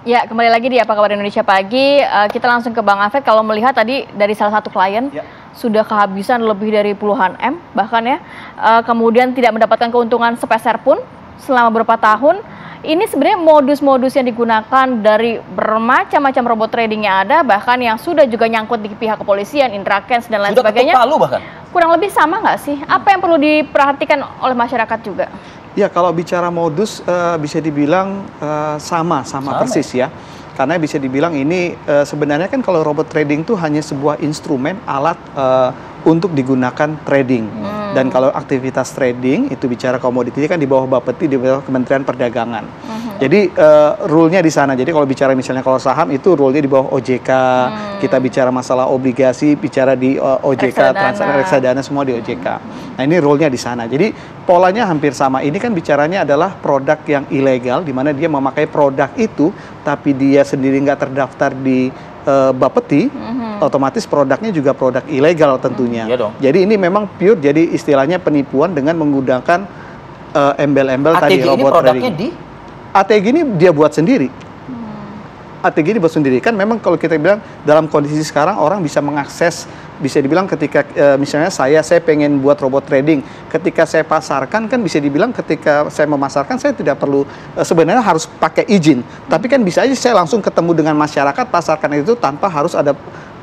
Ya, kembali lagi di Apa Kabar Indonesia Pagi. Kita langsung ke Bang Afed. Kalau melihat tadi dari salah satu klien, sudah kehabisan lebih dari puluhan M, bahkan ya. Kemudian tidak mendapatkan keuntungan sepeser pun selama beberapa tahun. Ini sebenarnya modus-modus yang digunakan dari bermacam-macam robot trading yang ada, bahkan yang sudah juga nyangkut di pihak kepolisian, Indra Kents, dan lain sebagainya. Sudah ketuk palu bahkan. Kurang lebih sama nggak sih? Apa yang perlu diperhatikan oleh masyarakat juga? Ya, kalau bicara modus bisa dibilang sama persis ya. Karena bisa dibilang ini sebenarnya kan kalau robot trading itu hanya sebuah instrumen alat untuk digunakan trading. Dan kalau aktivitas trading itu bicara komoditi kan di bawah Bapeti, di bawah Kementerian Perdagangan. Jadi rule-nya di sana. Jadi kalau bicara misalnya kalau saham itu rule-nya di bawah OJK. Kita bicara masalah obligasi, bicara di OJK, transaksi reksadana semua di OJK. Nah, ini rule-nya di sana. Jadi polanya hampir sama. Ini kan bicaranya adalah produk yang ilegal, di mana dia memakai produk itu, tapi dia sendiri nggak terdaftar di Bapeti, otomatis produknya juga produk ilegal tentunya. Iya dong. Jadi ini memang pure, jadi istilahnya penipuan dengan menggunakan embel-embel tadi robot trading. ATG ini produknya di? ATG ini dia buat sendiri. ATG ini buat sendiri. Kan memang kalau kita bilang dalam kondisi sekarang orang bisa mengakses, bisa dibilang ketika misalnya saya pengen buat robot trading, ketika saya pasarkan kan bisa dibilang ketika saya memasarkan saya tidak perlu sebenarnya harus pakai izin, tapi kan bisa aja saya langsung ketemu dengan masyarakat, pasarkan itu tanpa harus ada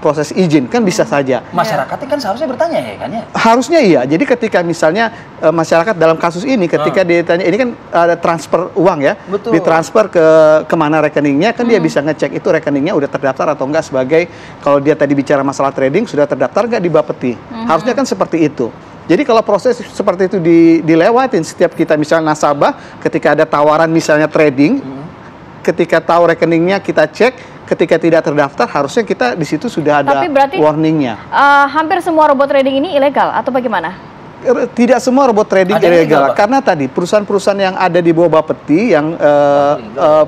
proses izin, kan bisa saja. Masyarakatnya kan seharusnya bertanya ya kan ya? Harusnya iya. Jadi ketika misalnya masyarakat dalam kasus ini, ketika dia tanya, ini kan ada transfer uang ya, ditransfer ke kemana rekeningnya, kan dia bisa ngecek itu rekeningnya udah terdaftar atau enggak sebagai, kalau dia tadi bicara masalah trading, sudah terdaftar nggak di Bapeti. Harusnya kan seperti itu. Jadi kalau proses seperti itu dilewatin, setiap kita misalnya nasabah, ketika ada tawaran misalnya trading, ketika tahu rekeningnya kita cek, ketika tidak terdaftar harusnya kita di situ sudah ada warningnya. Hampir semua robot trading ini ilegal atau bagaimana? Tidak semua robot trading ilegal, karena tadi perusahaan-perusahaan yang ada di bawah Bapeti yang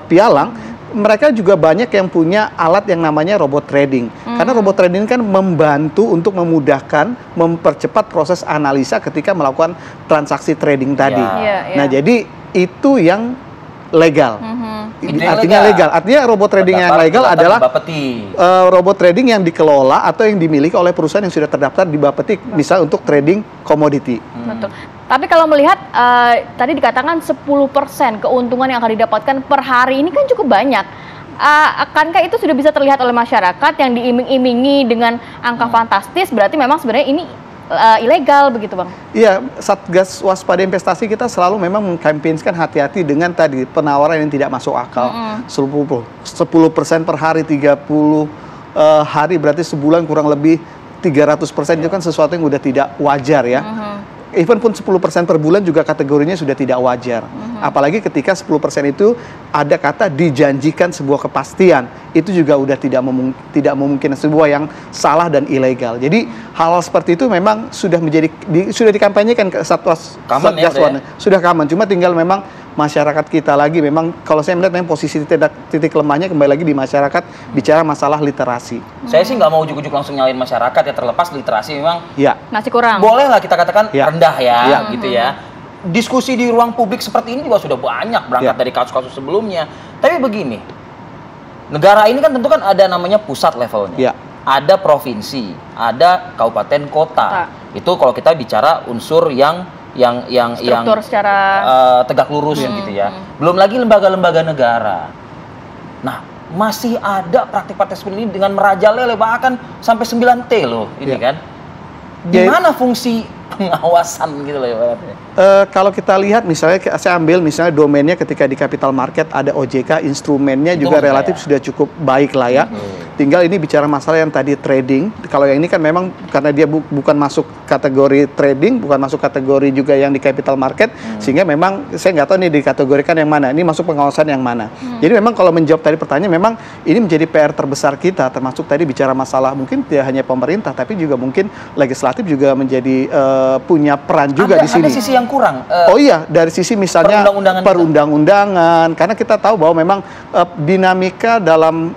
pialang, mereka juga banyak yang punya alat yang namanya robot trading. Karena robot trading kan membantu untuk memudahkan, mempercepat proses analisa ketika melakukan transaksi trading tadi. Nah, jadi itu yang legal. Artinya legal. Artinya robot trading yang legal adalah robot trading yang dikelola atau yang dimiliki oleh perusahaan yang sudah terdaftar di Bapeti, misal untuk trading komoditi. Betul. Tapi kalau melihat tadi dikatakan 10% keuntungan yang akan didapatkan per hari, ini kan cukup banyak. Akankah itu sudah bisa terlihat oleh masyarakat yang diiming-imingi dengan angka fantastis, berarti memang sebenarnya ini ilegal begitu, Bang? Iya, Satgas Waspada Investasi kita selalu memang mengkampanyekan hati-hati dengan tadi penawaran yang tidak masuk akal. 10% per hari, 30 hari berarti sebulan kurang lebih 300%, itu kan sesuatu yang udah tidak wajar ya. Even pun 10% per bulan juga kategorinya sudah tidak wajar. Apalagi ketika 10% itu ada kata dijanjikan sebuah kepastian, itu juga udah tidak memungkinkan, sebuah yang salah dan ilegal. Jadi hal seperti itu memang sudah sudah dikampanyekan ke Satgas sudah common. Cuma tinggal memang masyarakat kita lagi, memang kalau saya melihat memang posisi titik lemahnya kembali lagi di masyarakat, bicara masalah literasi. Saya sih nggak mau ujuk-ujuk langsung nyalain masyarakat ya, terlepas literasi memang masih kurang. Boleh lah kita katakan rendah ya, gitu ya. Diskusi di ruang publik seperti ini juga sudah banyak berangkat dari kasus-kasus sebelumnya. Tapi begini, negara ini kan tentu kan ada namanya pusat levelnya, ada provinsi, ada kabupaten kota. Itu kalau kita bicara unsur yang struktur secara tegak lurus gitu ya. Belum lagi lembaga-lembaga negara. Nah, masih ada praktik-praktik seperti ini dengan merajalela bahkan sampai 9T loh ini kan. Di mana fungsi pengawasan gitu loh ya. Kalau kita lihat misalnya saya ambil misalnya domainnya ketika di capital market ada OJK, instrumennya juga relatif sudah cukup baik lah ya. Tinggal ini bicara masalah yang tadi trading. Kalau yang ini kan memang karena dia bukan masuk kategori trading, bukan masuk kategori juga yang di capital market, sehingga memang saya nggak tahu nih dikategorikan yang mana, ini masuk pengawasan yang mana. Jadi memang kalau menjawab tadi pertanyaan, memang ini menjadi PR terbesar kita, termasuk tadi bicara masalah mungkin tidak hanya pemerintah, tapi juga mungkin legislatif juga menjadi punya peran juga di sini. Ada sisi yang kurang. Oh iya, dari sisi misalnya perundang-undangan, karena kita tahu bahwa memang dinamika dalam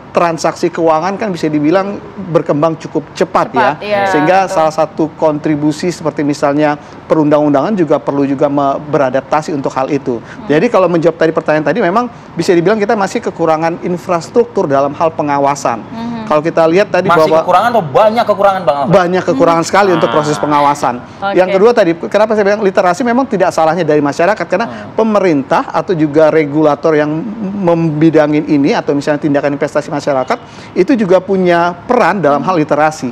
transaksi keuangan kan bisa dibilang berkembang cukup cepat ya. Sehingga salah satu kontribusi seperti misalnya perundang-undangan juga perlu juga beradaptasi untuk hal itu. Jadi kalau menjawab tadi pertanyaan tadi, memang bisa dibilang kita masih kekurangan infrastruktur dalam hal pengawasan. Kalau kita lihat tadi masih bahwa kekurangan atau banyak kekurangan Bang Alfred? Banyak kekurangan sekali untuk proses pengawasan. Yang kedua tadi, kenapa saya bilang literasi memang tidak salahnya dari masyarakat, karena pemerintah atau juga regulator yang membidangin ini atau misalnya tindakan investasi masyarakat itu juga punya peran dalam hal literasi.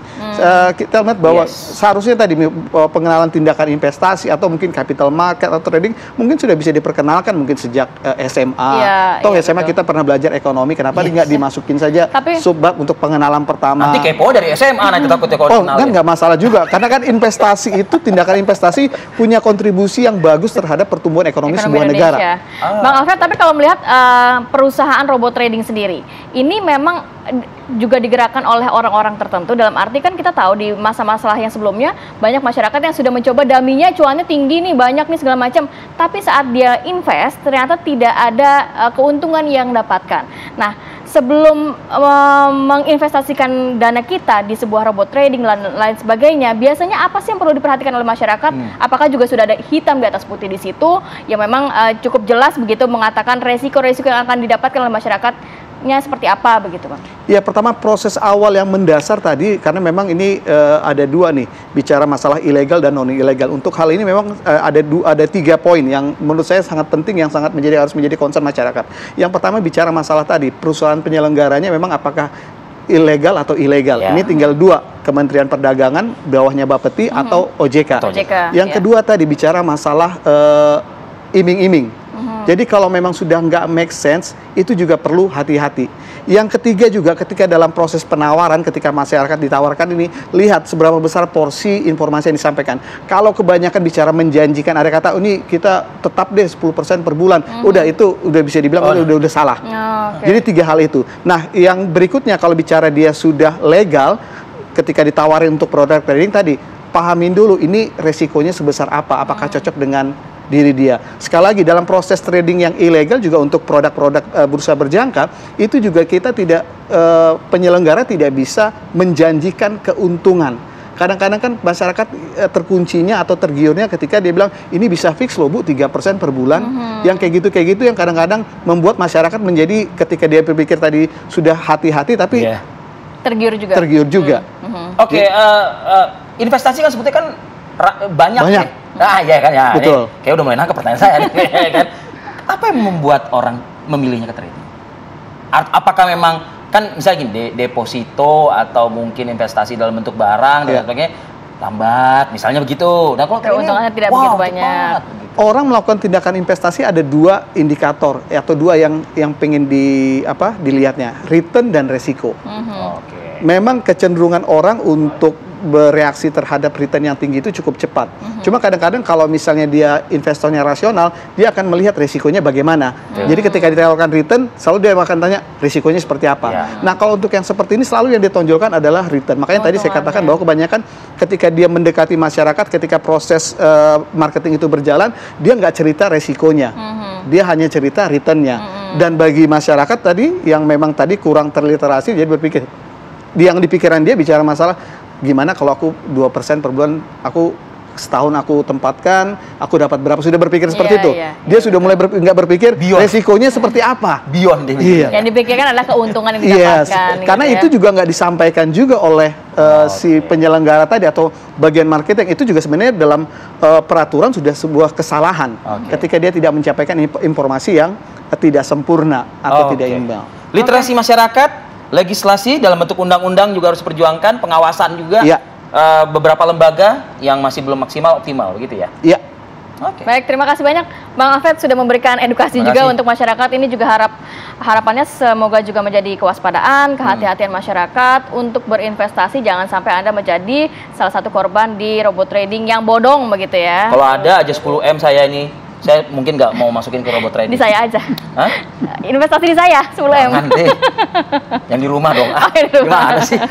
Kita lihat bahwa seharusnya tadi pengenalan tindakan investasi atau mungkin capital market atau trading mungkin sudah bisa diperkenalkan mungkin sejak SMA. SMA kita pernah belajar ekonomi, kenapa nggak dimasukin saja subbab untuk pengenalan pertama. Nanti kepo dari SMA nanti takutnya kalau kenal. Kan nggak masalah juga, karena kan investasi itu, tindakan investasi punya kontribusi yang bagus terhadap pertumbuhan ekonomi sebuah negara. Bang Alfred, tapi kalau melihat perusahaan robot trading sendiri, ini memang juga digerakkan oleh orang-orang tertentu, dalam arti kan kita tahu di masa-masa yang sebelumnya banyak masyarakat yang sudah mencoba daminya, cuannya tinggi nih, banyak nih segala macam, tapi saat dia invest ternyata tidak ada keuntungan yang dapatkan. Nah, sebelum menginvestasikan dana kita di sebuah robot trading dan lain sebagainya, biasanya apa sih yang perlu diperhatikan oleh masyarakat? Apakah juga sudah ada hitam di atas putih di situ yang memang cukup jelas begitu mengatakan resiko-resiko yang akan didapatkan oleh masyarakatnya seperti apa begitu, Bang? Ya, pertama proses awal yang mendasar tadi, karena memang ini ada dua nih, bicara masalah ilegal dan non ilegal. Untuk hal ini memang ada 3 poin yang menurut saya sangat penting, yang sangat harus menjadi concern masyarakat. Yang pertama bicara masalah tadi, perusahaan penyelenggaranya memang apakah ilegal atau ilegal. Ini tinggal 2, Kementerian Perdagangan, bawahnya Bapeti atau OJK. Yang kedua tadi bicara masalah iming-iming. Jadi kalau memang sudah nggak make sense, itu juga perlu hati-hati. Yang ketiga juga ketika dalam proses penawaran, ketika masyarakat ditawarkan ini, lihat seberapa besar porsi informasi yang disampaikan. Kalau kebanyakan bicara menjanjikan, ada kata, ini kita tetap deh 10% per bulan. Udah, itu udah bisa dibilang udah salah. Jadi 3 hal itu. Nah, yang berikutnya kalau bicara dia sudah legal, ketika ditawarin untuk produk trading tadi, pahamin dulu ini resikonya sebesar apa, apakah cocok dengan diri dia. Sekali lagi, dalam proses trading yang ilegal juga untuk produk-produk bursa berjangka, itu juga kita tidak, penyelenggara tidak bisa menjanjikan keuntungan. Kadang-kadang kan masyarakat terkuncinya atau tergiurnya ketika dia bilang, ini bisa fix loh Bu, 3% per bulan. Yang kayak gitu yang kadang-kadang membuat masyarakat menjadi, ketika dia berpikir tadi sudah hati-hati, tapi tergiur juga. Oke, investasi kan sebetulnya kan banyak. Nah, ya kan ya. Betul. Kayak udah mulai nangkep pertanyaan saya nih, kan. Apa yang membuat orang memilihnya ke trading? Apakah memang kan misalnya gini, deposito atau mungkin investasi dalam bentuk barang dan sebagainya lambat, misalnya begitu. Nah, kalau keuntungannya tidak begitu banyak. Orang melakukan tindakan investasi ada 2 indikator atau 2 yang pengen dilihatnya, return dan resiko. Memang kecenderungan orang untuk bereaksi terhadap return yang tinggi itu cukup cepat. Cuma kadang-kadang kalau misalnya dia investornya rasional, dia akan melihat risikonya bagaimana. Jadi ketika ditawarkan return, selalu dia akan tanya risikonya seperti apa. Nah, kalau untuk yang seperti ini selalu yang ditonjolkan adalah return. Makanya tadi saya katakan bahwa kebanyakan ketika dia mendekati masyarakat, ketika proses marketing itu berjalan, dia nggak cerita resikonya. Dia hanya cerita returnnya. Dan bagi masyarakat tadi yang memang tadi kurang terliterasi, dia berpikir, yang di pikiran dia bicara masalah gimana kalau aku 2% per bulan, aku setahun aku tempatkan, aku dapat berapa, sudah berpikir seperti itu. Dia sudah mulai nggak berpikir resikonya seperti apa. Yang dipikirkan adalah keuntungan yang didapatkan. Karena itu juga nggak disampaikan juga oleh si penyelenggara tadi atau bagian marketing. Itu juga sebenarnya dalam peraturan sudah sebuah kesalahan ketika dia tidak mencapaikan informasi yang tidak sempurna atau tidak imbang. Literasi masyarakat, legislasi dalam bentuk undang-undang juga harus diperjuangkan, pengawasan juga. Beberapa lembaga yang masih belum maksimal optimal, begitu ya? Iya. Baik, terima kasih banyak Bang Alfred sudah memberikan edukasi juga untuk masyarakat. Ini juga harapannya semoga juga menjadi kewaspadaan, kehati-hatian masyarakat untuk berinvestasi. Jangan sampai Anda menjadi salah satu korban di robot trading yang bodong begitu ya. Kalau ada aja 10M saya mungkin nggak mau masukin ke robot trading. Di saya aja. Investasi di saya 10M. Nanti yang di rumah dong. Gimana sih?